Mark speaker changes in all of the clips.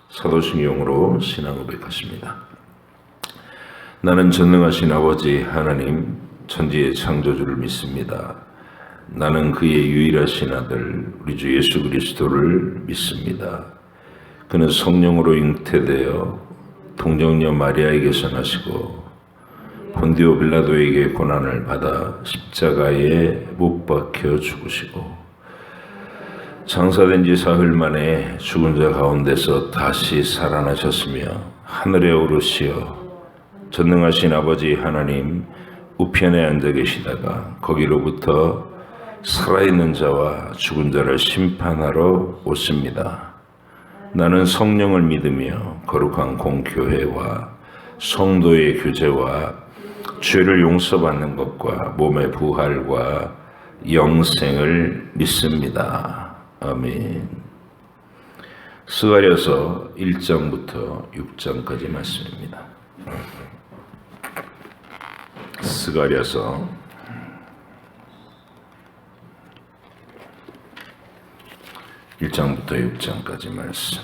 Speaker 1: 사도신경으로 신앙 고백하십니다. 나는 전능하신 아버지 하나님 천지의 창조주를 믿습니다. 나는 그의 유일하신 아들 우리 주 예수 그리스도를 믿습니다. 그는 성령으로 잉태되어 동정녀 마리아에게서 나시고 본디오 빌라도에게 고난을 받아 십자가에 못 박혀 죽으시고 장사된 지 사흘 만에 죽은 자 가운데서 다시 살아나셨으며 하늘에 오르시어 전능하신 아버지 하나님 우편에 앉아 계시다가 거기로부터 살아있는 자와 죽은 자를 심판하러 오십니다. 나는 성령을 믿으며 거룩한 공교회와 성도의 교제와 죄를 용서받는 것과 몸의 부활과 영생을 믿습니다. 아멘. 스가랴서 1장부터 6장까지 말씀입니다. 스가랴서 1장부터 6장까지 말씀.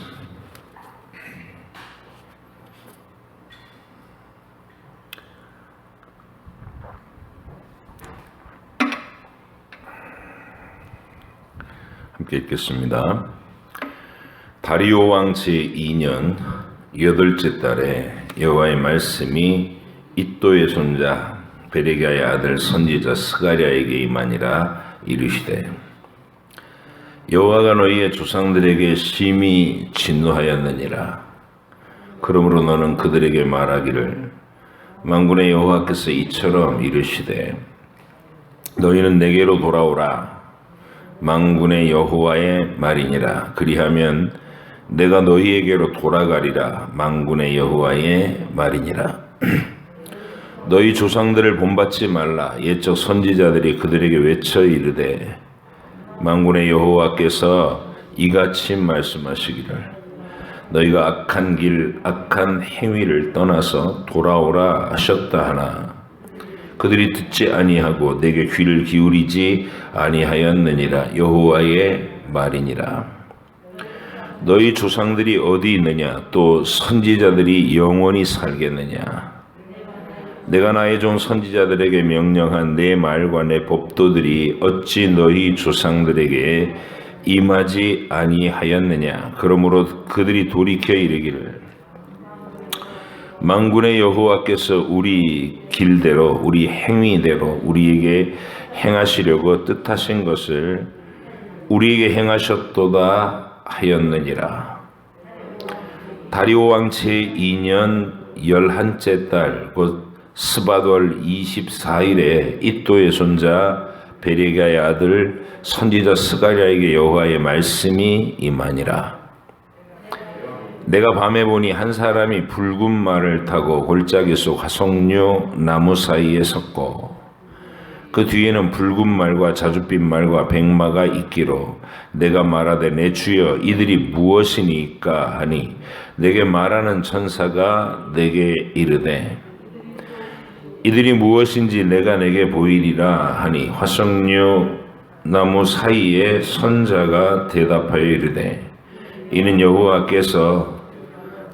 Speaker 1: 함께 읽겠습니다. 다리오 왕 제2년 8째 달에 여호와의 말씀이 이또의 손자 베레기야의 아들 선지자 스가랴에게 임하니라. 이르시되 여호와가 너희의 조상들에게 심히 진노하였느니라. 그러므로 너는 그들에게 말하기를 만군의 여호와께서 이처럼 이르시되 너희는 내게로 돌아오라. 만군의 여호와의 말이니라. 그리하면 내가 너희에게로 돌아가리라. 만군의 여호와의 말이니라. 너희 조상들을 본받지 말라. 옛적 선지자들이 그들에게 외쳐 이르되 만군의 여호와께서 이같이 말씀하시기를 너희가 악한 길 악한 행위를 떠나서 돌아오라 하셨다 하나 그들이 듣지 아니하고 내게 귀를 기울이지 아니하였느니라. 여호와의 말이니라. 너희 조상들이 어디 있느냐? 또 선지자들이 영원히 살겠느냐? 내가 나의 종 선지자들에게 명령한 내 말과 내 법도들이 어찌 너희 조상들에게 임하지 아니하였느냐? 그러므로 그들이 돌이켜 이르기를 만군의 여호와께서 우리 길대로 우리 행위대로 우리에게 행하시려고 뜻하신 것을 우리에게 행하셨도다 하였느니라. 다리오 왕 제2년 11째 달 곧 스바돌 24일에 이또의 손자 베레기야의 아들 선지자 스가랴에게 여호와의 말씀이 임하니라. 내가 밤에 보니 한 사람이 붉은 말을 타고 골짜기 속 화석류 나무 사이에 섰고 그 뒤에는 붉은 말과 자줏빛 말과 백마가 있기로 내가 말하되 내 주여 이들이 무엇이니까 하니 내게 말하는 천사가 내게 이르되 이들이 무엇인지 내가 내게 보이리라 하니 화석류 나무 사이에 선자가 대답하여 이르되 이는 여호와께서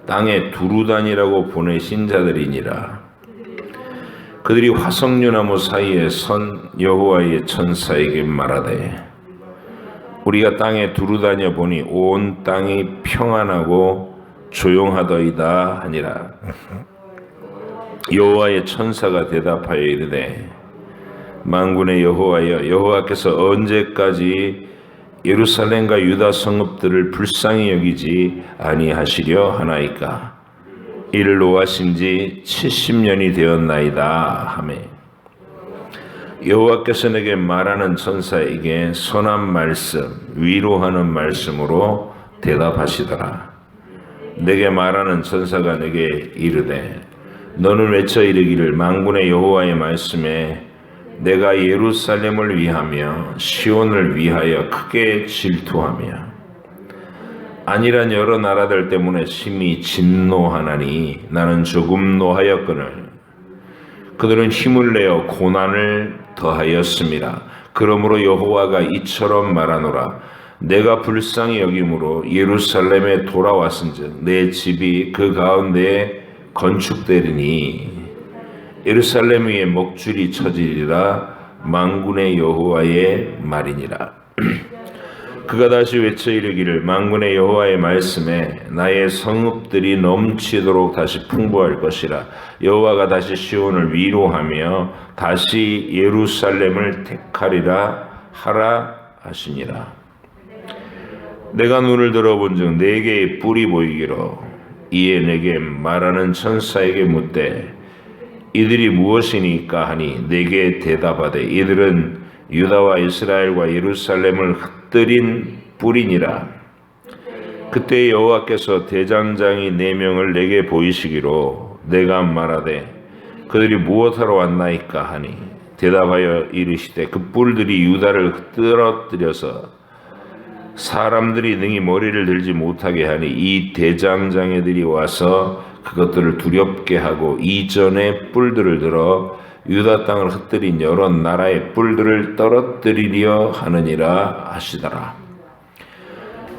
Speaker 1: 땅에 두루다니라고 보내신 자들이니라. 그들이 화석류나무 사이에 선 여호와의 천사에게 말하되 우리가 땅에 두루다녀 보니 온 땅이 평안하고 조용하더이다 하니라. 여호와의 천사가 대답하여 이르되 만군의 여호와여 여호와께서 언제까지 예루살렘과 유다 성읍들을 불쌍히 여기지 아니하시려 하나이까? 이를 노하신 지 70년이 되었나이다 하매 여호와께서 내게 말하는 천사에게 선한 말씀 위로하는 말씀으로 대답하시더라. 내게 말하는 천사가 내게 이르되 너는 외쳐 이르기를 만군의 여호와의 말씀에 내가 예루살렘을 위하며 시온을 위하여 크게 질투하며 아니란 여러 나라들 때문에 심히 진노하나니 나는 조금 노하였거늘 그들은 힘을 내어 고난을 더하였습니다. 그러므로 여호와가 이처럼 말하노라. 내가 불쌍히 여김으로 예루살렘에 돌아왔은즉 내 집이 그 가운데에 건축되리니 예루살렘 위에 먹줄이 쳐지리라. 만군의 여호와의 말이니라. 그가 다시 외쳐 이르기를 만군의 여호와의 말씀에 나의 성읍들이 넘치도록 다시 풍부할 것이라. 여호와가 다시 시온을 위로하며 다시 예루살렘을 택하리라 하라 하시니라. 내가 눈을 들어본즉 네 개의 뿔이 보이기로 이에 내게 말하는 천사에게 묻되 이들이 무엇이니까 하니 내게 대답하되 이들은 유다와 이스라엘과 예루살렘을 흩뜨린 뿔이니라. 그때 여호와께서 대장장이 4명을 내게 보이시기로 내가 말하되 그들이 무엇하러 왔나이까 하니 대답하여 이르시되 그 뿔들이 유다를 흩뜨러뜨려서 사람들이 능히 머리를 들지 못하게 하니 이 대장장이들이 와서 그것들을 두렵게 하고 이전의 뿔들을 들어 유다 땅을 흩뜨린 여러 나라의 뿔들을 떨어뜨리려 하느니라 하시더라.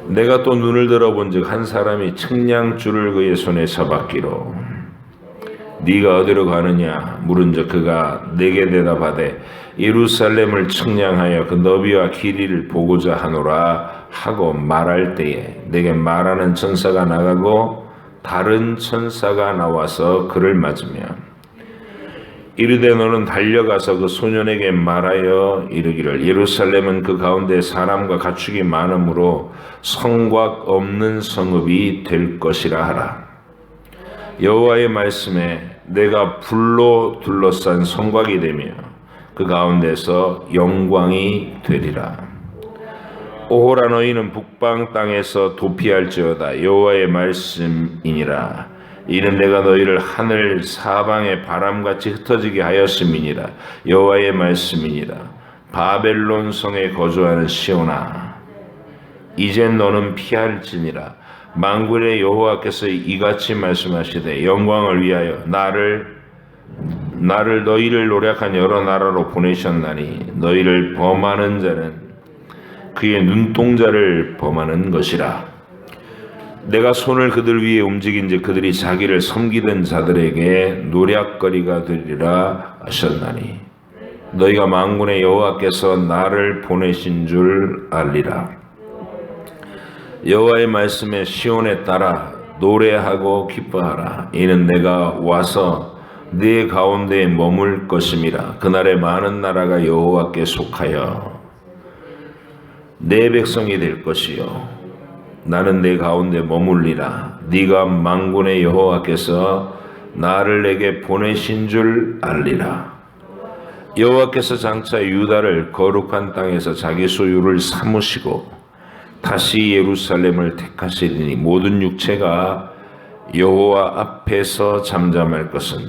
Speaker 1: 내가 또 눈을 들어본즉 한 사람이 측량줄을 그의 손에 잡았기로 네가 어디로 가느냐 물은즉 그가 내게 대답하되 예루살렘을 측량하여 그 너비와 길이를 보고자 하노라 하고 말할 때에 내게 말하는 천사가 나가고 다른 천사가 나와서 그를 맞으며 이르되 너는 달려가서 그 소년에게 말하여 이르기를 예루살렘은 그 가운데 사람과 가축이 많으므로 성곽 없는 성읍이 될 것이라 하라. 여호와의 말씀에 내가 불로 둘러싼 성곽이 되며 그 가운데서 영광이 되리라. 오호라 너희는 북방 땅에서 도피할지어다. 여호와의 말씀이니라. 이는 내가 너희를 하늘 사방의 바람같이 흩어지게 하였음이니라. 여호와의 말씀이니라. 바벨론 성에 거주하는 시온아 이젠 너는 피할지니라. 만군의 여호와께서 이같이 말씀하시되 영광을 위하여 나를 너희를 노력한 여러 나라로 보내셨나니 너희를 범하는 자는 그의 눈동자를 범하는 것이라. 내가 손을 그들 위에 움직인즉 그들이 자기를 섬기던 자들에게 노략거리가 되리라 하셨나니 너희가 만군의 여호와께서 나를 보내신 줄 알리라. 여호와의 말씀에 시온에 따라 노래하고 기뻐하라. 이는 내가 와서 네 가운데에 머물 것임이라. 그날에 많은 나라가 여호와께 속하여 내 백성이 될 것이요 나는 내 가운데 머물리라. 네가 만군의 여호와께서 나를 내게 보내신 줄 알리라. 여호와께서 장차 유다를 거룩한 땅에서 자기 소유를 삼으시고 다시 예루살렘을 택하시리니 모든 육체가 여호와 앞에서 잠잠할 것은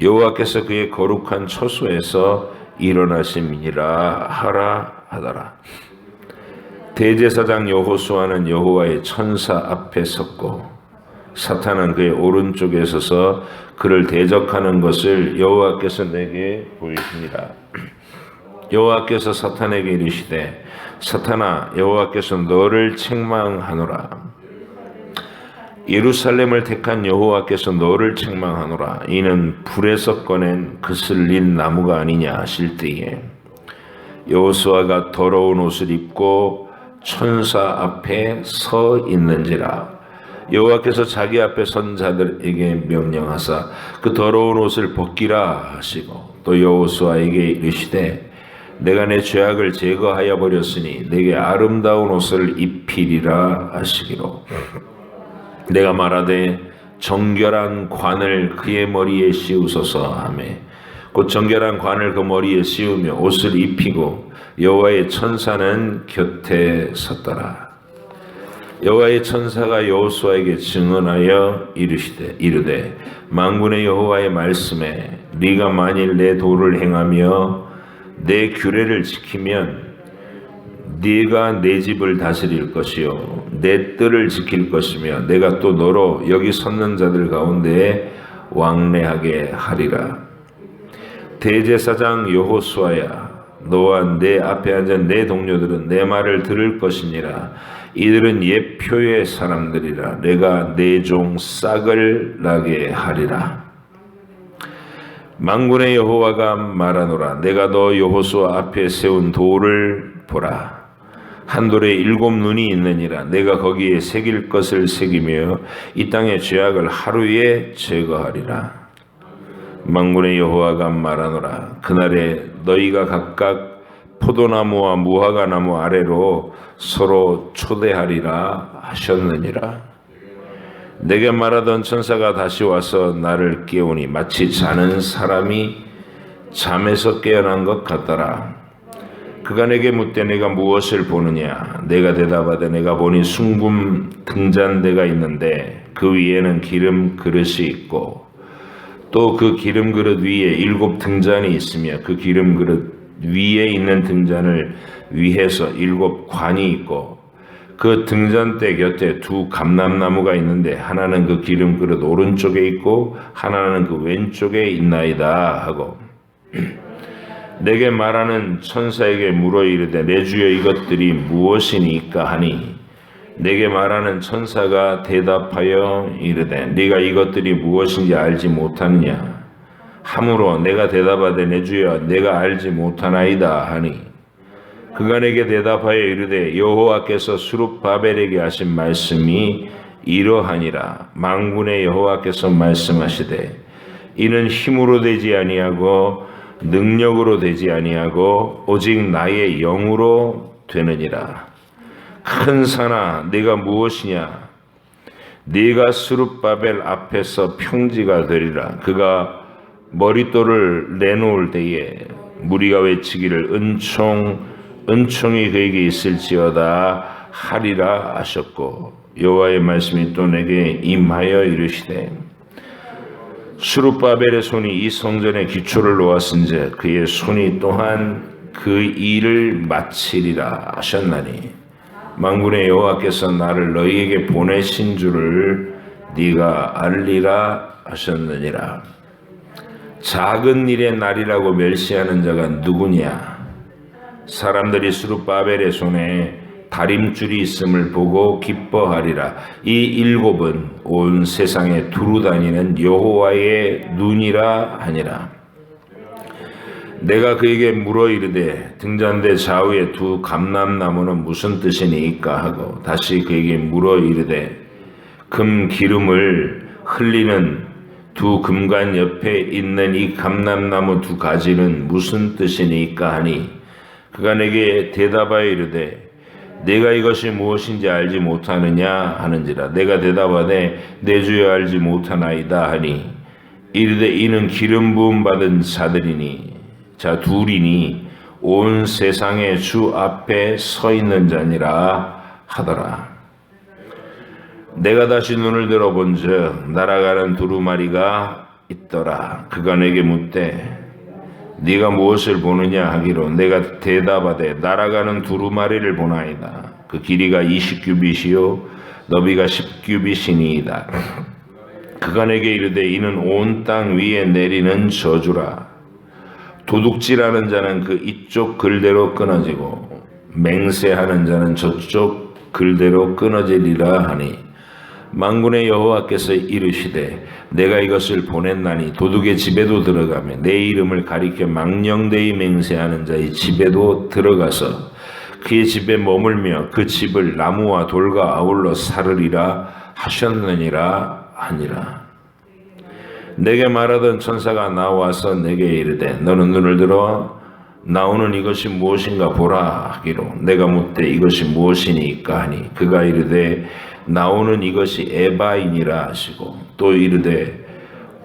Speaker 1: 여호와께서 그의 거룩한 처소에서 일어나심이니라 하라 하더라. 대제사장 여호수아는 여호와의 천사 앞에 섰고 사탄은 그의 오른쪽에 서서 그를 대적하는 것을 여호와께서 내게 보이십니다. 여호와께서 사탄에게 이르시되 사탄아 여호와께서 너를 책망하노라. 예루살렘을 택한 여호와께서 너를 책망하노라. 이는 불에서 꺼낸 그슬린 나무가 아니냐 하실 때에 여호수아가 더러운 옷을 입고 천사 앞에 서 있는지라. 여호와께서 자기 앞에 선 자들에게 명령하사 그 더러운 옷을 벗기라 하시고 또 여호수아에게 이르시되 내가 내 죄악을 제거하여 버렸으니 내게 아름다운 옷을 입히리라 하시기로 내가 말하되 정결한 관을 그의 머리에 씌우소서 하매 곧 정결한 관을 그 머리에 씌우며 옷을 입히고 여호와의 천사는 곁에 섰더라. 여호와의 천사가 여호수아에게 증언하여 이르되 만군의 여호와의 말씀에 네가 만일 내 도를 행하며 내 규례를 지키면 네가 내 집을 다스릴 것이요 내 뜰을 지킬 것이며 내가 또 너로 여기 섰는 자들 가운데 왕래하게 하리라. 대제사장 여호수아야 너와 내 앞에 앉은 내 동료들은 내 말을 들을 것이니라. 이들은 옛 표의 사람들이라. 내가 내 종 싹을 나게 하리라. 만군의 여호와가 말하노라. 내가 너 여호수아 앞에 세운 돌을 보라. 한 돌에 7 눈이 있느니라. 내가 거기에 새길 것을 새기며 이 땅의 죄악을 하루에 제거하리라. 만군의 여호와가 말하노라. 그날에 너희가 각각 포도나무와 무화과나무 아래로 서로 초대하리라 하셨느니라. 내게 말하던 천사가 다시 와서 나를 깨우니 마치 자는 사람이 잠에서 깨어난 것 같더라. 그가 내게 묻되 내가 무엇을 보느냐. 내가 대답하되 내가 보니 숭금 등잔대가 있는데 그 위에는 기름 그릇이 있고 또 그 기름 그릇 위에 7 등잔이 있으며 그 기름 그릇 위에 있는 등잔을 위해서 7 관이 있고 그 등잔대 곁에 2 감람나무가 있는데 하나는 그 기름 그릇 오른쪽에 있고 하나는 그 왼쪽에 있나이다 하고 내게 말하는 천사에게 물어 이르되 내 주여 이것들이 무엇이니까 하니 내게 말하는 천사가 대답하여 이르되 네가 이것들이 무엇인지 알지 못하느냐 하므로 내가 대답하되 내 주여 내가 알지 못하나이다 하니 그가 내게 대답하여 이르되 여호와께서 스룹바벨에게 하신 말씀이 이러하니라. 만군의 여호와께서 말씀하시되 이는 힘으로 되지 아니하고 능력으로 되지 아니하고 오직 나의 영으로 되느니라. 큰 산아 네가 무엇이냐. 네가 스룹바벨 앞에서 평지가 되리라. 그가 머릿돌을 내놓을 때에 무리가 외치기를 은총이 그에게 있을지어다 하리라 하셨고 여호와의 말씀이 또 내게 임하여 이르시되 스룹바벨의 손이 이 성전의 기초를 놓았은즉 그의 손이 또한 그 일을 마치리라 하셨나니 만군의 여호와께서 나를 너희에게 보내신 줄을 네가 알리라 하셨느니라. 작은 일의 날이라고 멸시하는 자가 누구냐. 사람들이 스룹바벨의 손에 다림줄이 있음을 보고 기뻐하리라. 이 7은 온 세상에 두루 다니는 여호와의 눈이라 하니라. 내가 그에게 물어 이르되 등잔대 좌우에 2 감람나무는 무슨 뜻이니까 하고 다시 그에게 물어 이르되 금 기름을 흘리는 2 금관 옆에 있는 이 감람나무 2 가지는 무슨 뜻이니까 하니 그가 내게 대답하여 이르되 내가 이것이 무엇인지 알지 못하느냐 하는지라. 내가 대답하되 내 주여 알지 못하나이다 하니 이르되 이는 기름 부음 받은 자들이니 자 둘이니 온 세상의 주 앞에 서 있는 자니라 하더라. 내가 다시 눈을 들어본즉 날아가는 두루마리가 있더라. 그가 내게 묻되 네가 무엇을 보느냐 하기로 내가 대답하되 날아가는 두루마리를 보나이다. 그 길이가 20규빗이요 너비가 10규빗이니이다. 그가 내게 이르되 이는 온 땅 위에 내리는 저주라. 도둑질하는 자는 그 이쪽 글대로 끊어지고 맹세하는 자는 저쪽 글대로 끊어지리라 하니 만군의 여호와께서 이르시되 내가 이것을 보냈나니 도둑의 집에도 들어가며 내 이름을 가리켜 망령되이 맹세하는 자의 집에도 들어가서 그의 집에 머물며 그 집을 나무와 돌과 아울러 사르리라 하셨느니라 하니라. 내게 말하던 천사가 나와서 내게 이르되 너는 눈을 들어 나오는 이것이 무엇인가 보라 하기로 내가 묻되 이것이 무엇이니까 하니 그가 이르되 나오는 이것이 에바이니라 하시고 또 이르되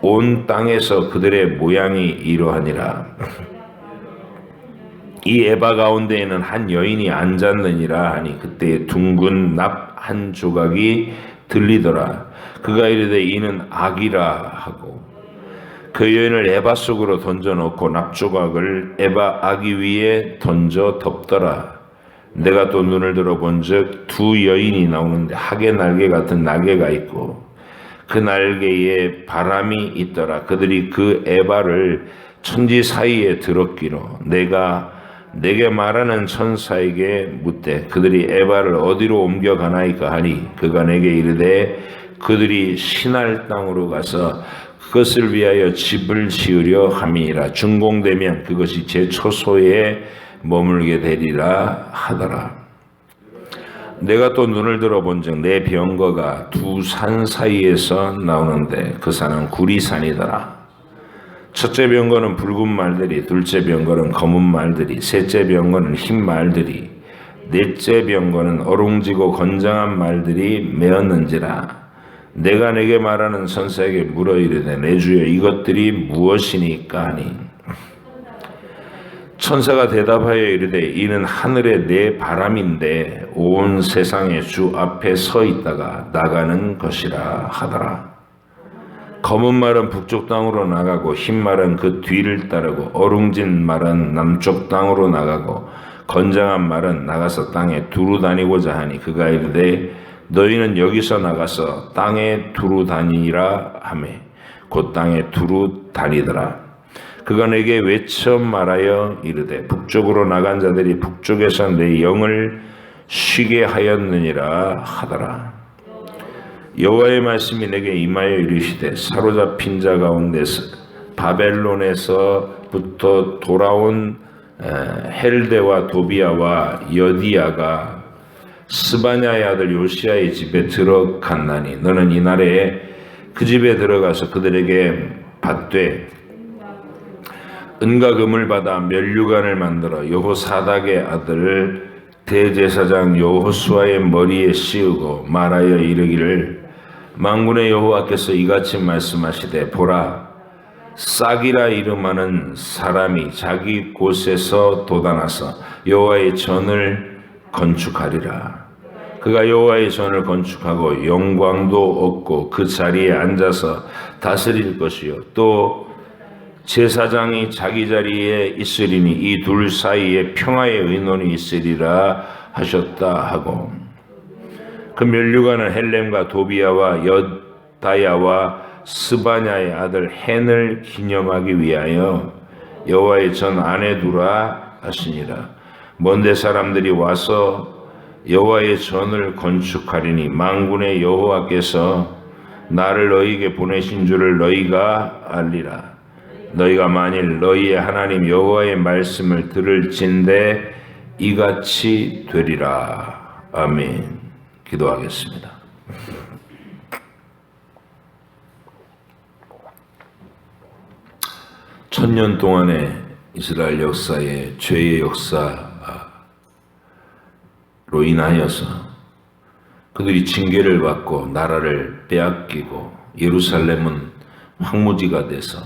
Speaker 1: 온 땅에서 그들의 모양이 이러하니라. 이 에바 가운데에는 한 여인이 앉았느니라 하니 그때 둥근 납 한 조각이 들리더라. 그가 이르되 이는 악이라 하고 그 여인을 에바 속으로 던져놓고 납조각을 에바 아기 위에 던져 덮더라. 내가 또 눈을 들어본즉 2 여인이 나오는데 학의 날개 같은 날개가 있고 그 날개에 바람이 있더라. 그들이 그 에바를 천지 사이에 들었기로 내가 내게 말하는 천사에게 묻되 그들이 에바를 어디로 옮겨가나이까 하니 그가 내게 이르되 그들이 시날 땅으로 가서 그것을 위하여 집을 지으려 함이니라. 준공되면 그것이 제 초소에 머물게 되리라 하더라. 내가 또 눈을 들어본즉 내 병거가 두 산 사이에서 나오는데 그 산은 구리산이더라. 첫째 병거는 붉은 말들이, 둘째 병거는 검은 말들이, 셋째 병거는 흰 말들이, 넷째 병거는 어룽지고 건장한 말들이 메었는지라. 내가 내게 말하는 천사에게 물어 이르되 내 주여 이것들이 무엇이니까 하니 천사가 대답하여 이르되 이는 하늘의 내 바람인데 온 세상의 주 앞에 서 있다가 나가는 것이라 하더라. 검은 말은 북쪽 땅으로 나가고 흰 말은 그 뒤를 따르고 어룽진 말은 남쪽 땅으로 나가고 건장한 말은 나가서 땅에 두루 다니고자 하니 그가 이르되 너희는 여기서 나가서 땅에 두루 다니라 하매 곧 땅에 두루 다니더라. 그가 내게 외쳐 말하여 이르되 북쪽으로 나간 자들이 북쪽에서 내 영을 쉬게 하였느니라 하더라. 여호와의 말씀이 내게 임하여 이르시되 사로잡힌 자 가운데서 바벨론에서부터 돌아온 헬데와 도비아와 여디야가 스바냐의 아들 요시야의 집에 들어갔나니 너는 이날에 그 집에 들어가서 그들에게 받되 은과 금을 받아 면류관을 만들어 여호사닥의 아들 대제사장 여호수아의 머리에 씌우고 말하여 이르기를 만군의 여호와께서 이같이 말씀하시되 보라 싹이라 이름하는 사람이 자기 곳에서 돋아나서 여호와의 전을 건축하리라. 그가 여호와의 전을 건축하고 영광도 얻고 그 자리에 앉아서 다스릴 것이요 또 제사장이 자기 자리에 있으리니 이 둘 사이에 평화의 의논이 있으리라 하셨다 하고 그 면류관은 헬렘과 도비아와 여다야와 스바냐의 아들 헨을 기념하기 위하여 여호와의 전 안에 두라 하시니라. 먼데 사람들이 와서 여호와의 전을 건축하리니 만군의 여호와께서 나를 너희에게 보내신 줄을 너희가 알리라. 너희가 만일 너희의 하나님 여호와의 말씀을 들을진대 이같이 되리라. 아멘. 기도하겠습니다. 천년 동안의 이스라엘 역사의 죄의 역사로 인하여서 그들이 징계를 받고 나라를 빼앗기고 예루살렘은 황무지가 돼서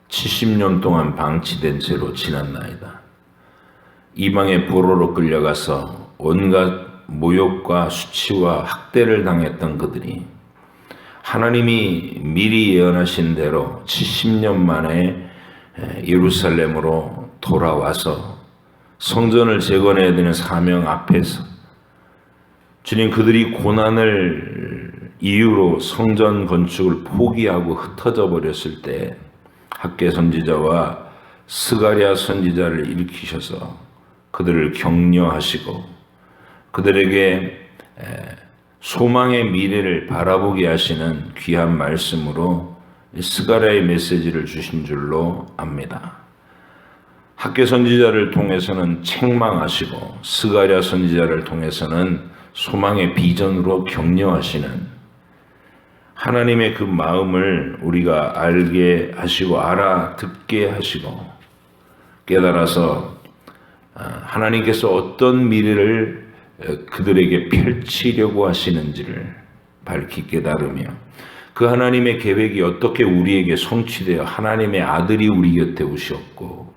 Speaker 1: 70년 동안 방치된 채로 지났나이다. 이방의 포로로 끌려가서 온갖 모욕과 수치와 학대를 당했던 그들이 하나님이 미리 예언하신 대로 70년 만에 예루살렘으로 돌아와서 성전을 재건해야 되는 사명 앞에서 주님 그들이 고난을 이유로 성전 건축을 포기하고 흩어져 버렸을 때 학개 선지자와 스가랴 선지자를 일으키셔서 그들을 격려하시고 그들에게 소망의 미래를 바라보게 하시는 귀한 말씀으로 스가랴의 메시지를 주신 줄로 압니다. 학개 선지자를 통해서는 책망하시고 스가랴 선지자를 통해서는 소망의 비전으로 격려하시는 하나님의 그 마음을 우리가 알게 하시고 알아듣게 하시고 깨달아서 하나님께서 어떤 미래를 그들에게 펼치려고 하시는지를 밝히 깨달으며 그 하나님의 계획이 어떻게 우리에게 성취되어 하나님의 아들이 우리 곁에 오셨고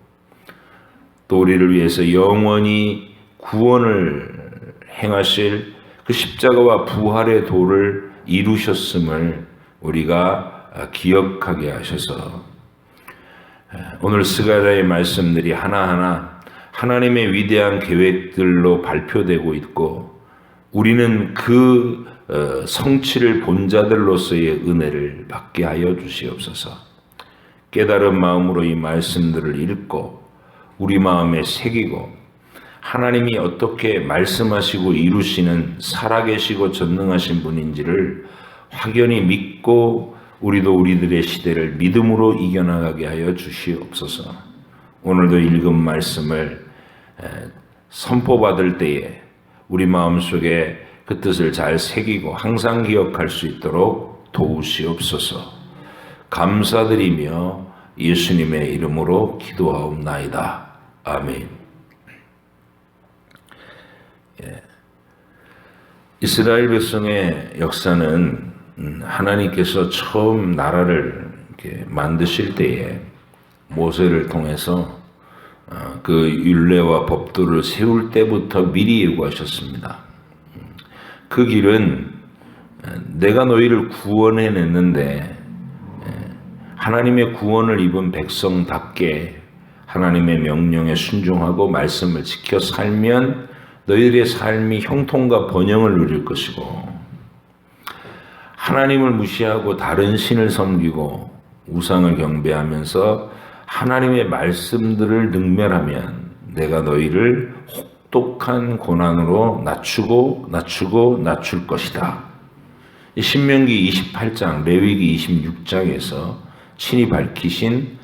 Speaker 1: 또 우리를 위해서 영원히 구원을 행하실 그 십자가와 부활의 도를 이루셨음을 우리가 기억하게 하셔서 오늘 스가랴의 말씀들이 하나하나 하나님의 위대한 계획들로 발표되고 있고 우리는 그 성취를 본 자들로서의 은혜를 받게 하여 주시옵소서. 깨달은 마음으로 이 말씀들을 읽고 우리 마음에 새기고 하나님이 어떻게 말씀하시고 이루시는 살아계시고 전능하신 분인지를 확연히 믿고 우리도 우리들의 시대를 믿음으로 이겨나가게 하여 주시옵소서. 오늘도 읽은 말씀을 선포받을 때에 우리 마음속에 그 뜻을 잘 새기고 항상 기억할 수 있도록 도우시옵소서. 감사드리며 예수님의 이름으로 기도하옵나이다. 아멘. 이스라엘 백성의 역사는 하나님께서 처음 나라를 이렇게 만드실 때에 모세를 통해서 그 율례와 법도를 세울 때부터 미리 예고하셨습니다. 그 길은 내가 너희를 구원해냈는데 하나님의 구원을 입은 백성답게 하나님의 명령에 순종하고 말씀을 지켜 살면 너희들의 삶이 형통과 번영을 누릴 것이고, 하나님을 무시하고 다른 신을 섬기고 우상을 경배하면서 하나님의 말씀들을 능멸하면 내가 너희를 혹독한 고난으로 낮출 것이다. 신명기 28장, 레위기 26장에서 친히 밝히신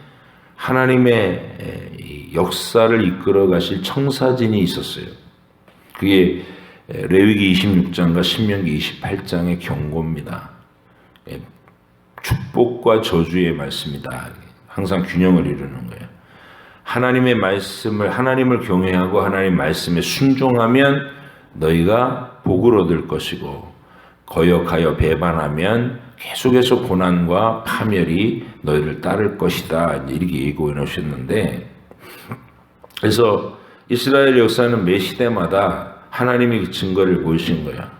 Speaker 1: 하나님의 역사를 이끌어 가실 청사진이 있었어요. 그게 레위기 26장과 신명기 28장의 경고입니다. 축복과 저주의 말씀이다. 항상 균형을 이루는 거예요. 하나님의 말씀을, 하나님을 경외하고 하나님 말씀에 순종하면 너희가 복을 얻을 것이고, 거역하여 배반하면 계속해서 고난과 파멸이 너희를 따를 것이다. 이렇게 예고해 놓으셨는데, 그래서 이스라엘 역사는 매 시대마다 하나님이 그 증거를 보이신 거야.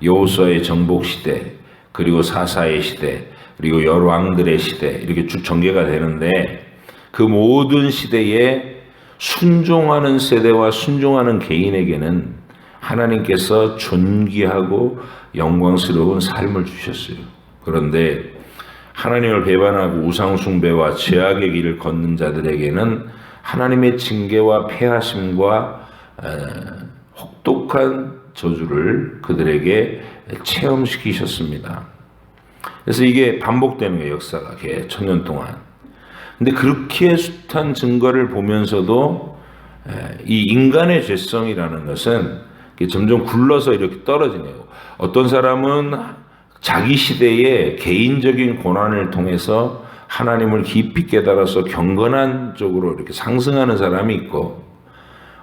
Speaker 1: 여호수아의 정복 시대, 그리고 사사의 시대, 그리고 열왕들의 시대, 이렇게 쭉 전개가 되는데, 그 모든 시대에 순종하는 세대와 순종하는 개인에게는 하나님께서 존귀하고 영광스러운 삶을 주셨어요. 그런데 하나님을 배반하고 우상숭배와 죄악의 길을 걷는 자들에게는 하나님의 징계와 패하심과 혹독한 저주를 그들에게 체험시키셨습니다. 그래서 이게 반복되는 거예요, 역사가 천년 동안. 근데 그렇게 숱한 증거를 보면서도 이 인간의 죄성이라는 것은 점점 굴러서 이렇게 떨어지네요. 어떤 사람은 자기 시대의 개인적인 고난을 통해서 하나님을 깊이 깨달아서 경건한 쪽으로 이렇게 상승하는 사람이 있고,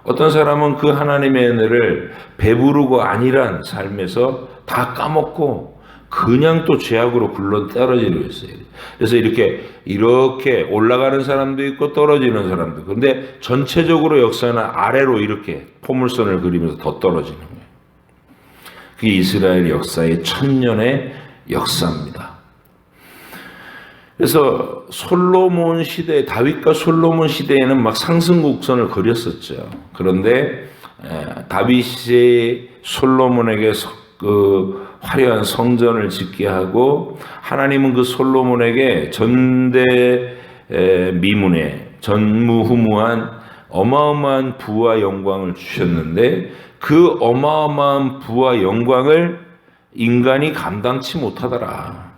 Speaker 1: 어떤 사람은 그 하나님의 은혜를 배부르고 안일한 삶에서 다 까먹고 그냥 또 죄악으로 굴러 떨어지고 있어요. 그래서 이렇게 올라가는 사람도 있고 떨어지는 사람도 있고, 근데 전체적으로 역사는 아래로 이렇게 포물선을 그리면서 더 떨어지는 거예요. 그게 이스라엘 역사의 천년의 역사입니다. 그래서 솔로몬 시대, 다윗과 솔로몬 시대에는 막 상승 곡선을 그렸었죠. 그런데 다윗이 솔로몬에게 그 화려한 성전을 짓게 하고, 하나님은 그 솔로몬에게 전무후무한 어마어마한 부와 영광을 주셨는데, 그 어마어마한 부와 영광을 인간이 감당치 못하더라.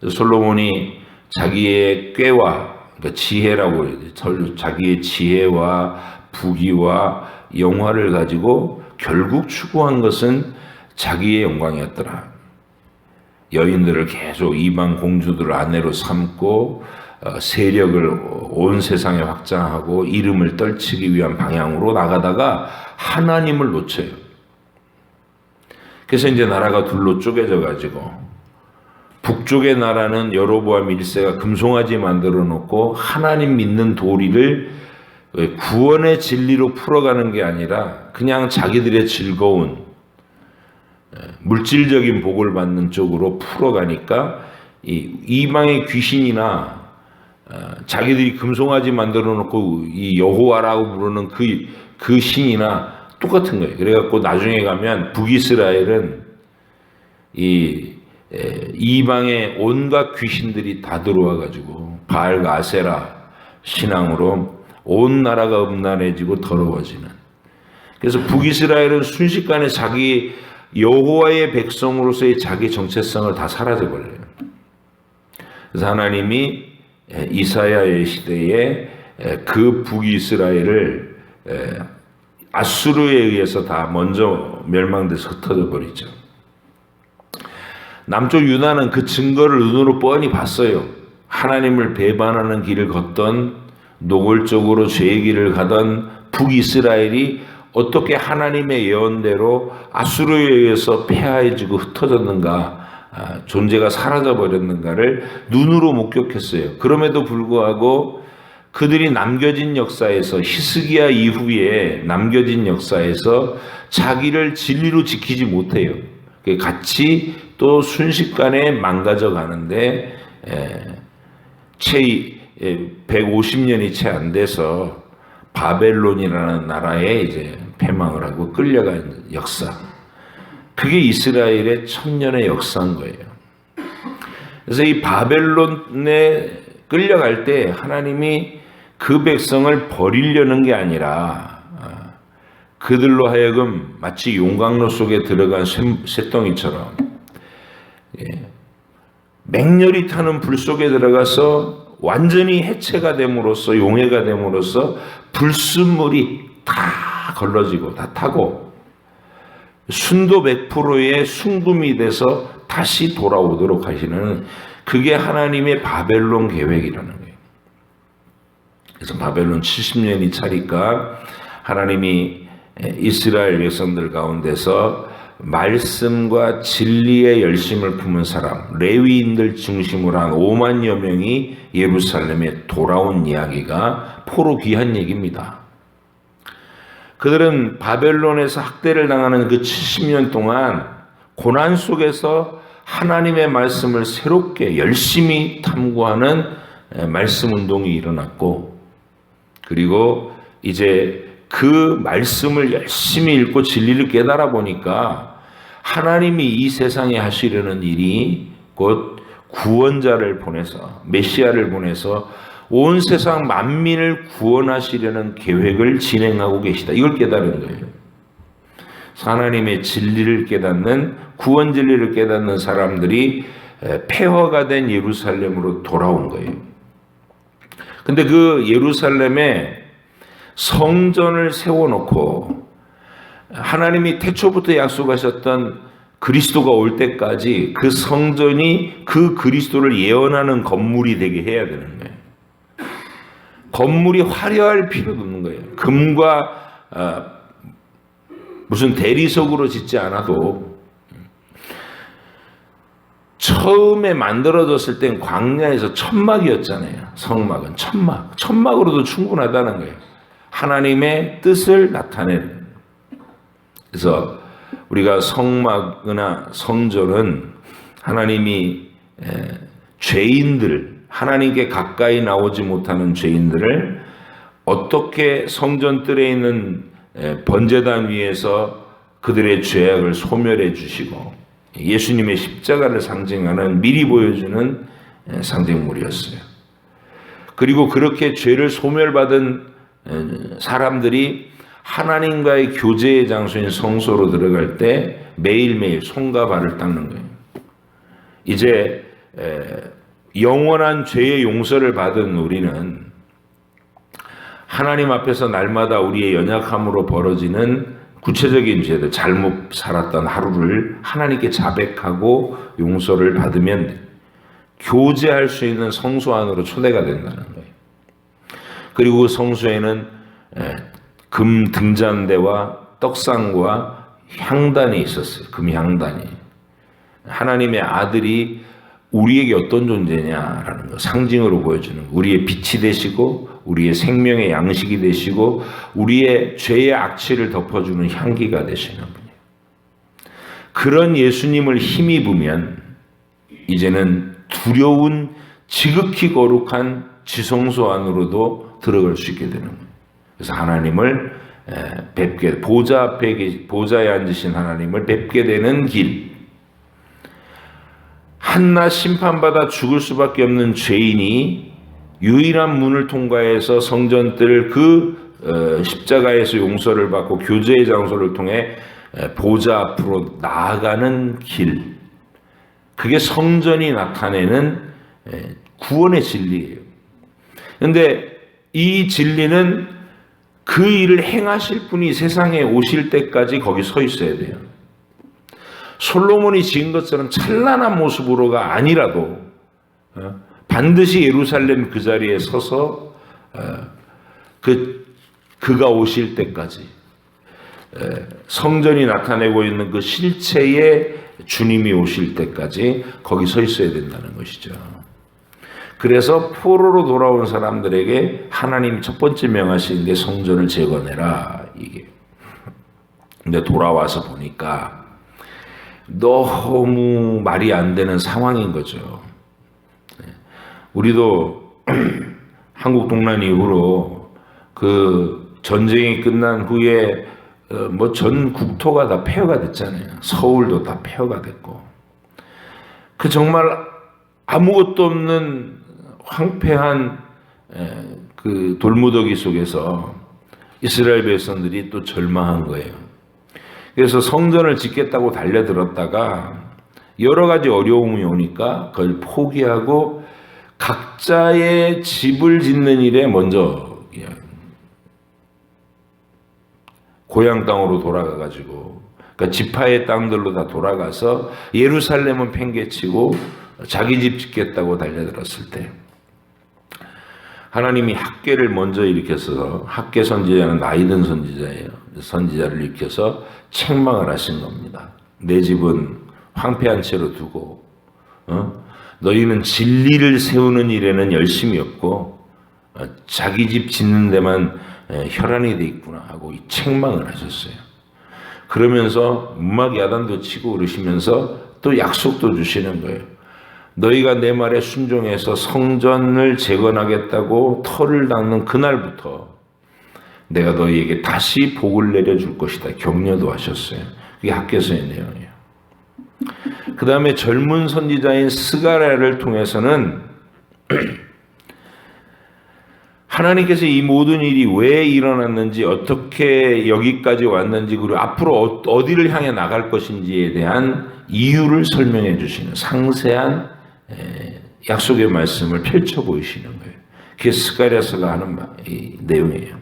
Speaker 1: 솔로몬이 자기의 꾀와, 그러니까 지혜라고 해야 돼. 자기의 지혜와 부귀와 영화를 가지고 결국 추구한 것은 자기의 영광이었더라. 여인들을 계속 이방 공주들을 아내로 삼고 세력을 온 세상에 확장하고 이름을 떨치기 위한 방향으로 나가다가 하나님을 놓쳐요. 그래서 이제 나라가 둘로 쪼개져 가지고, 북쪽의 나라는 여로보암 1세가 금송아지 만들어 놓고 하나님 믿는 도리를 구원의 진리로 풀어가는 게 아니라 그냥 자기들의 즐거운 물질적인 복을 받는 쪽으로 풀어가니까 이방의 귀신이나 자기들이 금송아지 만들어 놓고 이 여호와라고 부르는 그 신이나 똑같은 거예요. 그래갖고 나중에 가면 북이스라엘은 이방의 온갖 귀신들이 다 들어와가지고 바알과 아세라 신앙으로 온 나라가 음란해지고 더러워지는, 그래서 북이스라엘은 순식간에 자기 여호와의 백성으로서의 자기 정체성을 다 사라져 버려요. 그래서 하나님이 이사야의 시대에 그 북이스라엘을 아수르에 의해서 다 먼저 멸망돼서 흩어져 버리죠. 남쪽 유다는 그 증거를 눈으로 뻔히 봤어요. 하나님을 배반하는 길을 걷던, 노골적으로 죄의 길을 가던 북이스라엘이 어떻게 하나님의 예언대로 아수르에 의해서 폐하해지고 흩어졌는가, 존재가 사라져버렸는가를 눈으로 목격했어요. 그럼에도 불구하고 그들이 남겨진 역사에서, 히스기야 이후에 남겨진 역사에서 자기를 진리로 지키지 못해요. 같이 또 순식간에 망가져 가는데 채 150년이 채 안 돼서 바벨론이라는 나라에 이제 패망을 하고 끌려간 역사. 그게 이스라엘의 천년의 역사인 거예요. 그래서 이 바벨론에 끌려갈 때 하나님이 그 백성을 버리려는 게 아니라 그들로 하여금 마치 용광로 속에 들어간 쇠덩이처럼 맹렬히 타는 불 속에 들어가서 완전히 해체가 됨으로써, 용해가 됨으로써 불순물이 다 걸러지고 다 타고 순도 100%의 순금이 돼서 다시 돌아오도록 하시는, 그게 하나님의 바벨론 계획이라는 거예요. 그래서 바벨론 70년이 차니까 하나님이 이스라엘 백성들 가운데서 말씀과 진리의 열심을 품은 사람, 레위인들 중심으로 한 5만여 명이 예루살렘에 돌아온 이야기가 포로 귀한 얘기입니다. 그들은 바벨론에서 학대를 당하는 그 70년 동안 고난 속에서 하나님의 말씀을 새롭게 열심히 탐구하는 말씀 운동이 일어났고, 그리고 이제 그 말씀을 열심히 읽고 진리를 깨달아 보니까 하나님이 이 세상에 하시려는 일이 곧 구원자를 보내서, 메시아를 보내서 온 세상 만민을 구원하시려는 계획을 진행하고 계시다. 이걸 깨달은 거예요. 하나님의 진리를 깨닫는, 구원 진리를 깨닫는 사람들이 폐허가 된 예루살렘으로 돌아온 거예요. 근데 그 예루살렘에 성전을 세워놓고 하나님이 태초부터 약속하셨던 그리스도가 올 때까지 그 성전이 그 그리스도를 예언하는 건물이 되게 해야 되는 거예요. 건물이 화려할 필요도 없는 거예요. 금과 무슨 대리석으로 짓지 않아도, 처음에 만들어졌을 땐 광야에서 천막이었잖아요. 성막은 천막으로도 충분하다는 거예요. 하나님의 뜻을 나타내는. 그래서 우리가 성막이나 성전은 하나님이 죄인들, 하나님께 가까이 나오지 못하는 죄인들을 어떻게 성전뜰에 있는 번제단 위에서 그들의 죄악을 소멸해 주시고 예수님의 십자가를 상징하는, 미리 보여주는 상징물이었어요. 그리고 그렇게 죄를 소멸받은 사람들이 하나님과의 교제의 장소인 성소로 들어갈 때 매일매일 손과 발을 닦는 거예요. 이제 영원한 죄의 용서를 받은 우리는 하나님 앞에서 날마다 우리의 연약함으로 벌어지는 구체적인 죄들, 잘못 살았던 하루를 하나님께 자백하고 용서를 받으면 교제할 수 있는 성소 안으로 초대가 된다는 거예요. 그리고 그 성소에는 금 등잔대와 떡상과 향단이 있었어요. 금 향단이. 하나님의 아들이 우리에게 어떤 존재냐라는 거 상징으로 보여주는 거. 우리의 빛이 되시고 우리의 생명의 양식이 되시고 우리의 죄의 악취를 덮어주는 향기가 되시는 분이에요. 그런 예수님을 힘입으면 이제는 두려운 지극히 거룩한 지성소 안으로도 들어갈 수 있게 되는 거예요. 그래서 하나님을 뵙게, 보좌에 앉으신 하나님을 뵙게 되는 길. 한낱 심판받아 죽을 수밖에 없는 죄인이 유일한 문을 통과해서 성전뜰 그 십자가에서 용서를 받고 교제의 장소를 통해 보좌 앞으로 나아가는 길, 그게 성전이 나타내는 구원의 진리예요. 그런데 이 진리는 그 일을 행하실 분이 세상에 오실 때까지 거기 서 있어야 돼요. 솔로몬이 지은 것처럼 찬란한 모습으로가 아니라도 반드시 예루살렘 그 자리에 서서 그가 오실 때까지 성전이 나타내고 있는 그 실체의 주님이 오실 때까지 거기 서 있어야 된다는 것이죠. 그래서 포로로 돌아온 사람들에게 하나님이 첫 번째 명하신 게 성전을 재건해라, 이게. 근데 돌아와서 보니까 너무 말이 안 되는 상황인 거죠. 우리도 한국 동란 이후로 그 전쟁이 끝난 후에 뭐 전 국토가 다 폐허가 됐잖아요. 서울도 다 폐허가 됐고, 그 정말 아무것도 없는 황폐한 그 돌무더기 속에서 이스라엘 백성들이 또 절망한 거예요. 그래서 성전을 짓겠다고 달려들었다가 여러 가지 어려움이 오니까 그걸 포기하고 각자의 집을 짓는 일에 먼저 고향 땅으로 돌아가가지고, 그러니까 지파의 땅들로 다 돌아가서 예루살렘은 팽개치고 자기 집 짓겠다고 달려들었을 때 하나님이 학개를 먼저 일으켜서, 학개 선지자는 나이든 선지자예요. 선지자를 일으켜서 책망을 하신 겁니다. 내 집은 황폐한 채로 두고 너희는 진리를 세우는 일에는 열심이 없고 자기 집 짓는 데만 혈안이 돼 있구나 하고 이 책망을 하셨어요. 그러면서 음악 야단도 치고 그러시면서 또 약속도 주시는 거예요. 너희가 내 말에 순종해서 성전을 재건하겠다고 터를 닦는 그날부터 내가 너희에게 다시 복을 내려줄 것이다, 격려도 하셨어요. 그게 학개서의 내용이에요. 그 다음에 젊은 선지자인 스가랴를 통해서는 하나님께서 이 모든 일이 왜 일어났는지, 어떻게 여기까지 왔는지, 그리고 앞으로 어디를 향해 나갈 것인지에 대한 이유를 설명해 주시는 상세한 약속의 말씀을 펼쳐 보이시는 거예요. 그게 스가랴서가 하는 내용이에요.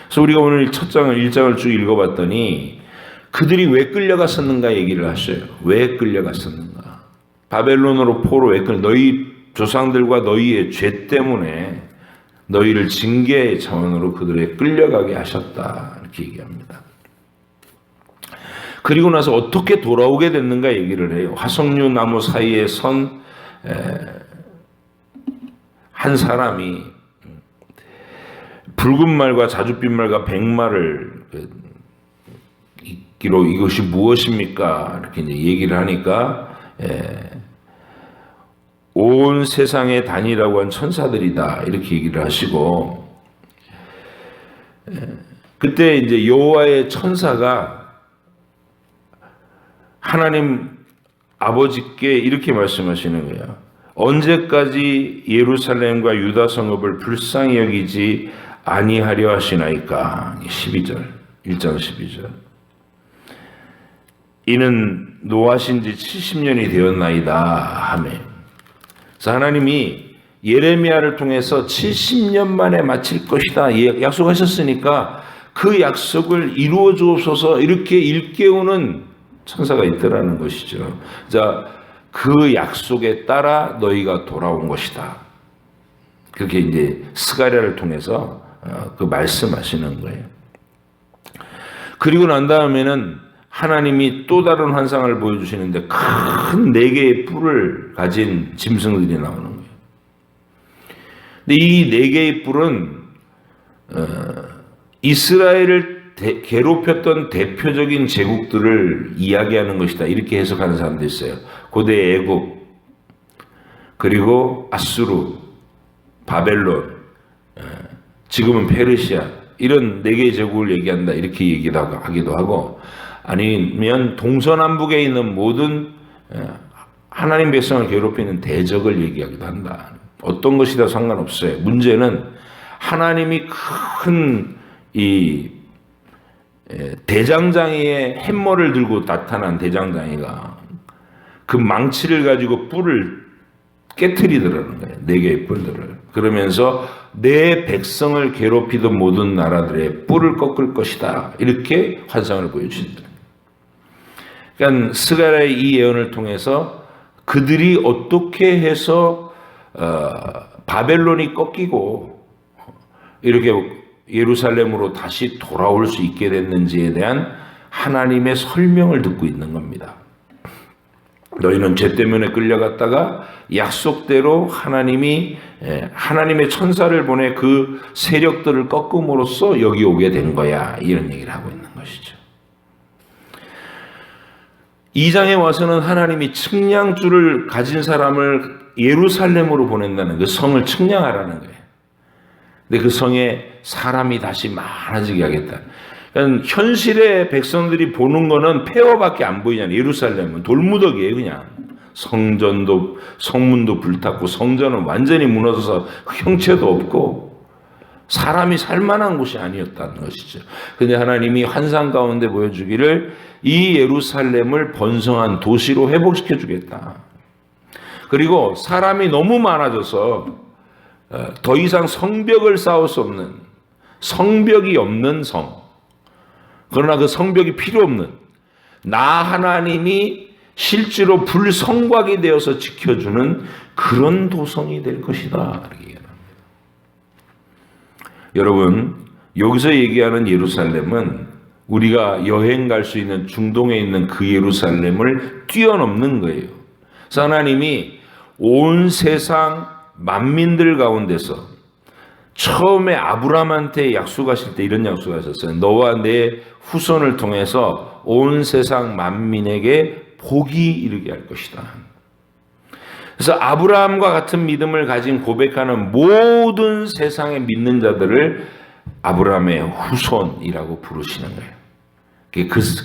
Speaker 1: 그래서 우리가 오늘 첫 장을 1장을 쭉 읽어봤더니 그들이 왜 끌려갔었는가 얘기를 하셔요. 왜 끌려갔었는가? 바벨론으로 포로 왜 너희 조상들과 너희의 죄 때문에 너희를 징계의 차원으로 그들에 끌려가게 하셨다, 이렇게 얘기합니다. 그리고 나서 어떻게 돌아오게 됐는가 얘기를 해요. 화석류 나무 사이에 선 한 사람이 붉은 말과 자줏빛 말과 백말을 읽기로 이것이 무엇입니까? 이렇게 이제 얘기를 하니까 온 세상의 단이라고 한 천사들이다, 이렇게 얘기를 하시고, 그때 이제 여호와의 천사가 하나님 아버지께 이렇게 말씀하시는 거예요. 언제까지 예루살렘과 유다 성읍을 불쌍히 여기지 아니하려 하시나이까. 12절, 1장 12절. 이는 노하신 지 70년이 되었나이다 하며, 그래서 하나님이 예레미야를 통해서 70년 만에 마칠 것이다 약속하셨으니까 그 약속을 이루어 주옵소서, 이렇게 일깨우는 천사가 있더라는 것이죠. 자, 그 약속에 따라 너희가 돌아온 것이다. 그렇게 이제 스가랴를 통해서 그 말씀하시는 거예요. 그리고 난 다음에는 하나님이 또 다른 환상을 보여주시는데 큰 4개의 뿔을 가진 짐승들이 나오는 거예요. 근데 이 4개의 뿔은 이스라엘을 괴롭혔던 대표적인 제국들을 이야기하는 것이다, 이렇게 해석하는 사람도 있어요. 고대 애굽, 그리고 아수르, 바벨론, 지금은 페르시아, 이런 4개의 제국을 얘기한다, 이렇게 얘기도 하기도 하고, 아니면 동서남북에 있는 모든 하나님 백성을 괴롭히는 대적을 얘기하기도 한다. 어떤 것이다 상관없어요. 문제는 하나님이 큰 이 대장장이의 햄머를 들고 나타난 대장장이가 그 망치를 가지고 뿔을 깨트리더라는 거예요. 4개의 뿔들을. 그러면서 내 백성을 괴롭히던 모든 나라들의 뿔을 꺾을 것이다. 이렇게 환상을 보여주신다. 그러니까 스가랴의 이 예언을 통해서 그들이 어떻게 해서 바벨론이 꺾이고 이렇게 예루살렘으로 다시 돌아올 수 있게 됐는지에 대한 하나님의 설명을 듣고 있는 겁니다. 너희는 죄 때문에 끌려갔다가 약속대로 하나님의 천사를 보내 그 세력들을 꺾음으로써 여기 오게 된 거야. 이런 얘기를 하고 있는 것이죠. 2장에 와서는 하나님이 측량줄을 가진 사람을 예루살렘으로 보낸다는 그 성을 측량하라는 거예요. 근데 그 성에 사람이 다시 많아지게 하겠다. 그러니까 현실의 백성들이 보는 거는 폐허밖에 안 보이잖아요. 예루살렘은 돌무더기예요. 그냥 성전도 성문도 불탔고 성전은 완전히 무너져서 형체도 없고 사람이 살만한 곳이 아니었다는 것이죠. 그런데 하나님이 환상 가운데 보여주기를 이 예루살렘을 번성한 도시로 회복시켜 주겠다. 그리고 사람이 너무 많아져서 더 이상 성벽을 쌓을 수 없는, 성벽이 없는 성, 그러나 그 성벽이 필요 없는 나 하나님이 실제로 불성곽이 되어서 지켜주는 그런 도성이 될 것이다. 이렇게 얘기합니다. 여러분, 여기서 얘기하는 예루살렘은 우리가 여행 갈 수 있는 중동에 있는 그 예루살렘을 뛰어넘는 거예요. 그래서 하나님이 온 세상 만민들 가운데서 처음에 아브라함한테 약속하실 때 이런 약속하셨어요. 너와 내 후손을 통해서 온 세상 만민에게 복이 이르게 할 것이다. 그래서 아브라함과 같은 믿음을 가진 고백하는 모든 세상에 믿는 자들을 아브라함의 후손이라고 부르시는 거예요.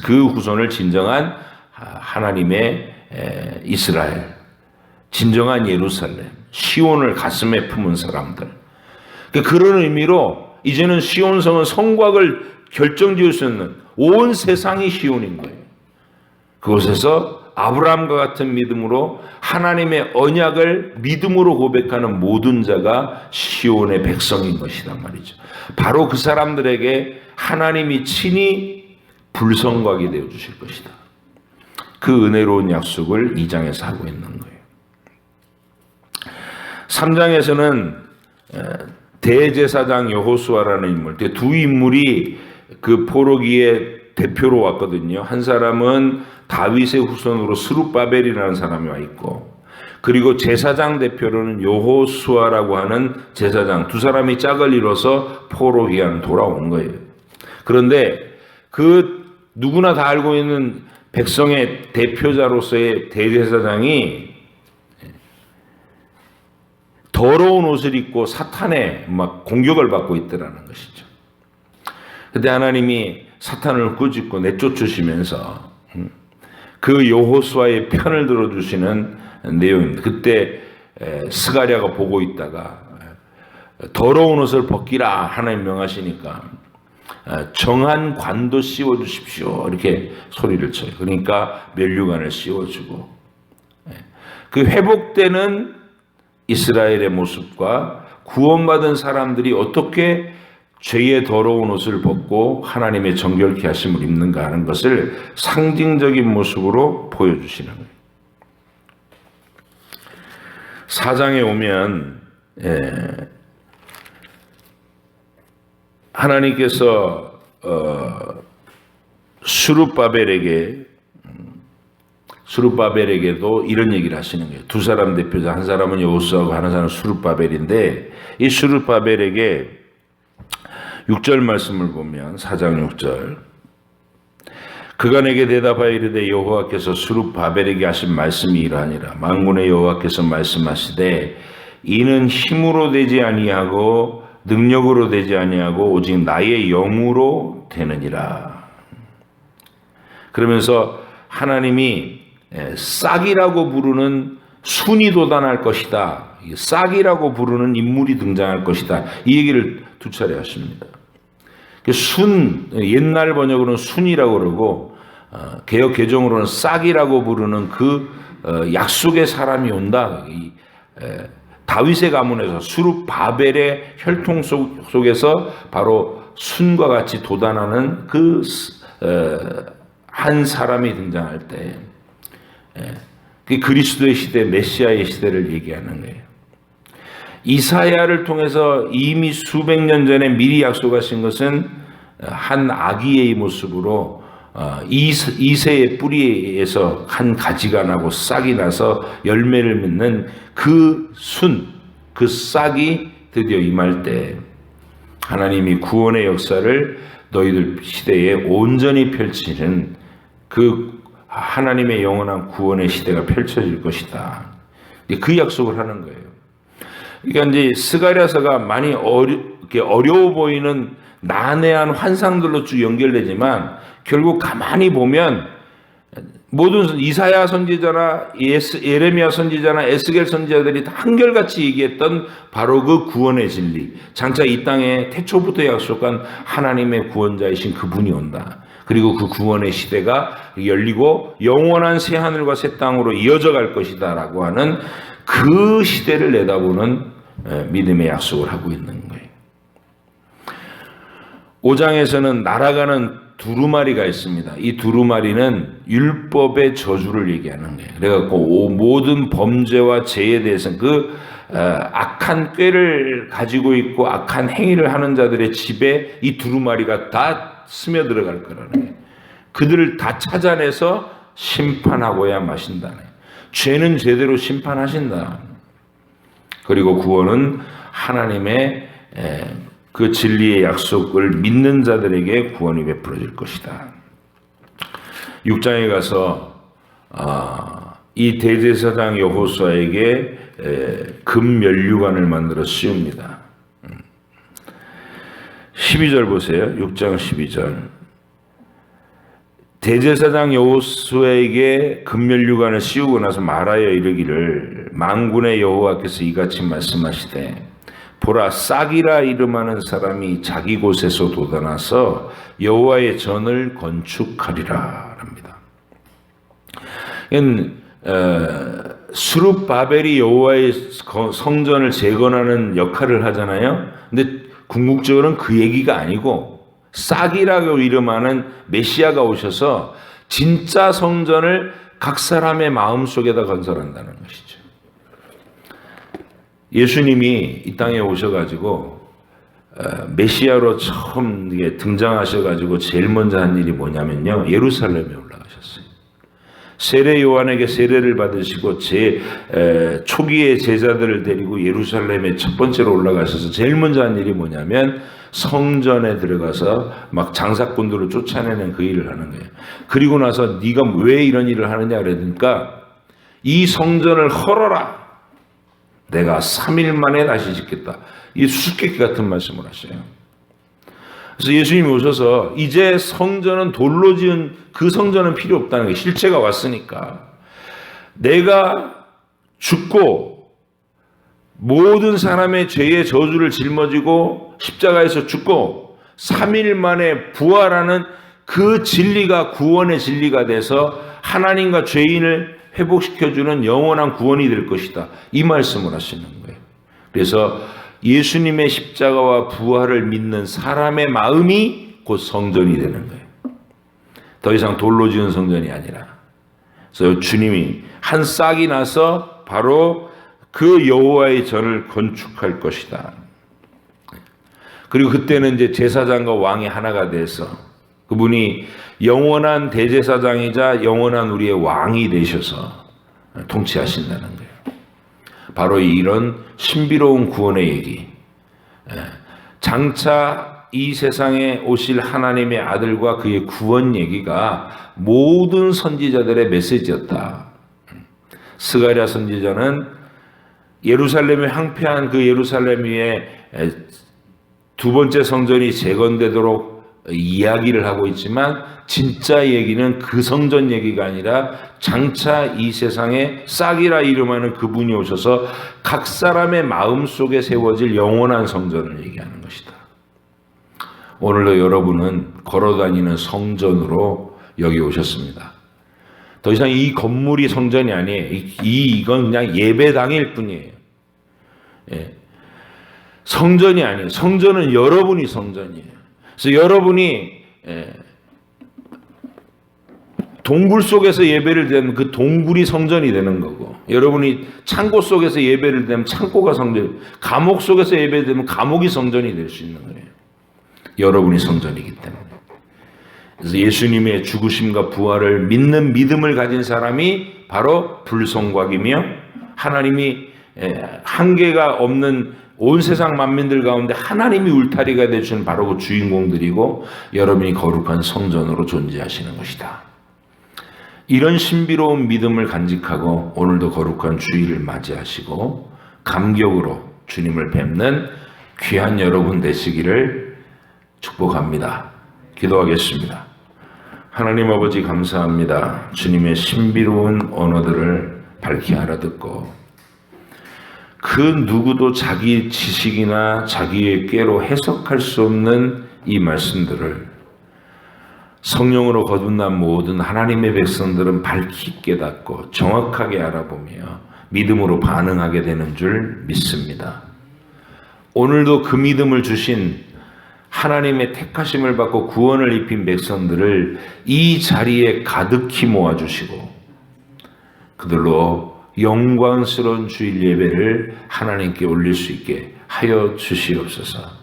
Speaker 1: 그 후손을 진정한 하나님의 이스라엘, 진정한 예루살렘, 시온을 가슴에 품은 사람들. 그런 의미로 이제는 시온성은 성곽을 결정지을 수 있는 온 세상이 시온인 거예요. 그곳에서 아브라함과 같은 믿음으로 하나님의 언약을 믿음으로 고백하는 모든 자가 시온의 백성인 것이란 말이죠. 바로 그 사람들에게 하나님이 친히 불성곽이 되어 주실 것이다. 그 은혜로운 약속을 2장에서 하고 있는 거예요. 3장에서는 대제사장 여호수아라는 인물, 두 인물이 그 포로기의 대표로 왔거든요. 한 사람은 다윗의 후손으로 스룹바벨이라는 사람이 와 있고, 그리고 제사장 대표로는 여호수아라고 하는 제사장, 두 사람이 짝을 이뤄서 포로기한 돌아온 거예요. 그런데 그 누구나 다 알고 있는 백성의 대표자로서의 대제사장이 더러운 옷을 입고 사탄의 막 공격을 받고 있더라는 것이죠. 그때 하나님이 사탄을 꾸짖고 내쫓으시면서 그 여호수아의 편을 들어주시는 내용입니다. 그때 스가랴가 보고 있다가 더러운 옷을 벗기라 하나님 명하시니까 정한 관도 씌워주십시오 이렇게 소리를 쳐요. 그러니까 면류관을 씌워주고 그 회복되는 이스라엘의 모습과 구원받은 사람들이 어떻게 죄의 더러운 옷을 벗고 하나님의 정결케 하심을 입는가 하는 것을 상징적인 모습으로 보여주시는 거예요. 4장에 오면 하나님께서 수룹바벨에게도 이런 얘기를 하시는 거예요. 두 사람 대표자, 한 사람은 여호수아고 한 사람은 수룹바벨인데, 이 수룹바벨에게 6절 말씀을 보면 4장 6절 그가 내게 대답하여 이르되 여호와께서 수룹바벨에게 하신 말씀이 이러하니라. 만군의 여호와께서 말씀하시되 이는 힘으로 되지 아니하고 능력으로 되지 아니하고 오직 나의 영으로 되느니라. 그러면서 하나님이 싹이라고 부르는 순이 돋아날 것이다. 싹이라고 부르는 인물이 등장할 것이다. 이 얘기를 두 차례 하십니다. 옛날 번역으로는 순이라고 그러고 개역 개정으로는 싹이라고 부르는 그 약속의 사람이 온다. 다윗의 가문에서 수룹 바벨의 혈통 속에서 바로 순과 같이 돋아나는 그 한 사람이 등장할 때 그 그리스도의 시대, 메시아의 시대를 얘기하는 거예요. 이사야를 통해서 이미 수백 년 전에 미리 약속하신 것은 한 아기의 모습으로 이새의 뿌리에서 한 가지가 나고 싹이 나서 열매를 맺는 그 그 싹이 드디어 임할 때 하나님이 구원의 역사를 너희들 시대에 온전히 펼치는 그 하나님의 영원한 구원의 시대가 펼쳐질 것이다. 그 약속을 하는 거예요. 그러니까 이제 스가랴서가 많이 어려워 보이는 난해한 환상들로 쭉 연결되지만 결국 가만히 보면 모든 이사야 선지자나 예레미야 선지자나 에스겔 선지자들이 다 한결같이 얘기했던 바로 그 구원의 진리, 장차 이 땅에 태초부터 약속한 하나님의 구원자이신 그분이 온다. 그리고 그 구원의 시대가 열리고 영원한 새 하늘과 새 땅으로 이어져 갈 것이다 라고 하는 그 시대를 내다보는 믿음의 약속을 하고 있는 거예요. 5장에서는 날아가는 두루마리가 있습니다. 이 두루마리는 율법의 저주를 얘기하는 거예요. 그래갖고 모든 범죄와 죄에 대해서는 악한 꾀를 가지고 있고 악한 행위를 하는 자들의 집에 이 두루마리가 다 스며들어갈 거라는 거예요. 그들을 다 찾아내서 심판하고야 마신다네. 죄는 제대로 심판하신다. 그리고 구원은 하나님의 그 진리의 약속을 믿는 자들에게 구원이 베풀어질 것이다. 6장에 가서 이 대제사장 여호수아에게 금면류관을 만들어 씌웁니다. 12절 보세요. 6장 12절. 대제사장 여호수아에게 금면류관을 씌우고 나서 말하여 이르기를 만군의 여호와께서 이같이 말씀하시되 보라 싹이라 이름하는 사람이 자기 곳에서 돋아나서 여호와의 전을 건축하리라 합니다. 수룹바벨이 여호와의 성전을 재건하는 역할을 하잖아요. 근데 궁극적으로는 그 얘기가 아니고 싹이라고 이름하는 메시아가 오셔서 진짜 성전을 각 사람의 마음속에다 건설한다는 것이죠. 예수님이 이 땅에 오셔가지고 메시아로 처음 등장하셔가지고 제일 먼저 한 일이 뭐냐면요, 예루살렘에 올라가셨어요. 세례 요한에게 세례를 받으시고 초기의 제자들을 데리고 예루살렘에 첫 번째로 올라가셔서 제일 먼저 한 일이 뭐냐면 성전에 들어가서 막 장사꾼들을 쫓아내는 그 일을 하는 거예요. 그리고 나서 네가 왜 이런 일을 하느냐 그러니까 이 성전을 헐어라. 내가 3일 만에 다시 짓겠다. 이 수수께끼 같은 말씀을 하셔요. 그래서 예수님이 오셔서 이제 성전은 돌로 지은 그 성전은 필요 없다는 게 실체가 왔으니까 내가 죽고 모든 사람의 죄의 저주를 짊어지고 십자가에서 죽고 3일 만에 부활하는 그 진리가 구원의 진리가 돼서 하나님과 죄인을 회복시켜주는 영원한 구원이 될 것이다. 이 말씀을 하시는 거예요. 그래서 예수님의 십자가와 부활을 믿는 사람의 마음이 곧 성전이 되는 거예요. 더 이상 돌로 지은 성전이 아니라. 그래서 주님이 한 싹이 나서 바로 그 여호와의 전을 건축할 것이다. 그리고 그때는 이제 제사장과 왕이 하나가 돼서 그분이 영원한 대제사장이자 영원한 우리의 왕이 되셔서 통치하신다는 거예요. 바로 이런 신비로운 구원의 얘기. 장차 이 세상에 오실 하나님의 아들과 그의 구원 얘기가 모든 선지자들의 메시지였다. 스가랴 선지자는 예루살렘에 황폐한 그 예루살렘 위에 두 번째 성전이 재건되도록 이야기를 하고 있지만 진짜 얘기는 그 성전 얘기가 아니라 장차 이 세상에 싹이라 이름하는 그분이 오셔서 각 사람의 마음속에 세워질 영원한 성전을 얘기하는 것이다. 오늘도 여러분은 걸어다니는 성전으로 여기 오셨습니다. 더 이상 이 건물이 성전이 아니에요. 이건 그냥 예배당일 뿐이에요. 예. 성전이 아니에요. 성전은 여러분이 성전이에요. 그래서 여러분이 동굴 속에서 예배를 드리면 그 동굴이 성전이 되는 거고, 여러분이 창고 속에서 예배를 드리면 창고가 성전, 감옥 속에서 예배를 드리면 감옥이 성전이 될 수 있는 거예요. 여러분이 성전이기 때문에. 그래서 예수님의 죽으심과 부활을 믿는 믿음을 가진 사람이 바로 불성곽이며, 하나님이 한계가 없는 온 세상 만민들 가운데 하나님이 울타리가 되시는 바로 그 주인공들이고, 여러분이 거룩한 성전으로 존재하시는 것이다. 이런 신비로운 믿음을 간직하고 오늘도 거룩한 주일을 맞이하시고 감격으로 주님을 뵙는 귀한 여러분 되시기를 축복합니다. 기도하겠습니다. 하나님 아버지 감사합니다. 주님의 신비로운 언어들을 밝히 알아듣고 그 누구도 자기 지식이나 자기의 꾀로 해석할 수 없는 이 말씀들을 성령으로 거듭난 모든 하나님의 백성들은 밝히 깨닫고 정확하게 알아보며 믿음으로 반응하게 되는 줄 믿습니다. 오늘도 그 믿음을 주신 하나님의 택하심을 받고 구원을 입힌 백성들을 이 자리에 가득히 모아주시고 그들로 영광스러운 주일 예배를 하나님께 올릴 수 있게 하여 주시옵소서.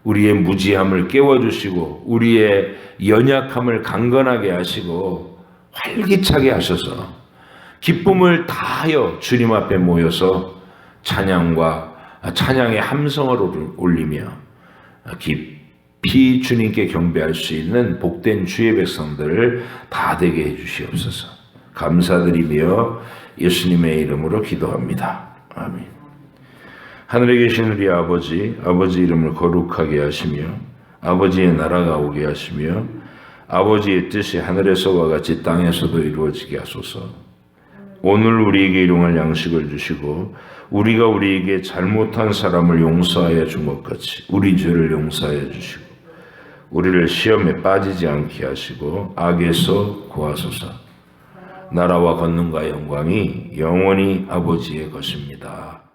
Speaker 1: 우리의 무지함을 깨워주시고 우리의 연약함을 강건하게 하시고 활기차게 하셔서 기쁨을 다하여 주님 앞에 모여서 찬양의 함성을 올리며 깊이 주님께 경배할 수 있는 복된 주의 백성들을 다 되게 해주시옵소서. 감사드리며 예수님의 이름으로 기도합니다. 아멘. 하늘에 계신 우리 아버지 이름을 거룩하게 하시며 아버지의 나라가 오게 하시며 아버지의 뜻이 하늘에서와 같이 땅에서도 이루어지게 하소서. 오늘 우리에게 일용할 양식을 주시고 우리가 우리에게 잘못한 사람을 용서하여 준 것 같이 우리 죄를 용서하여 주시고 우리를 시험에 빠지지 않게 하시고 악에서 구하소서. 나라와 권능과 영광이 영원히 아버지의 것입니다.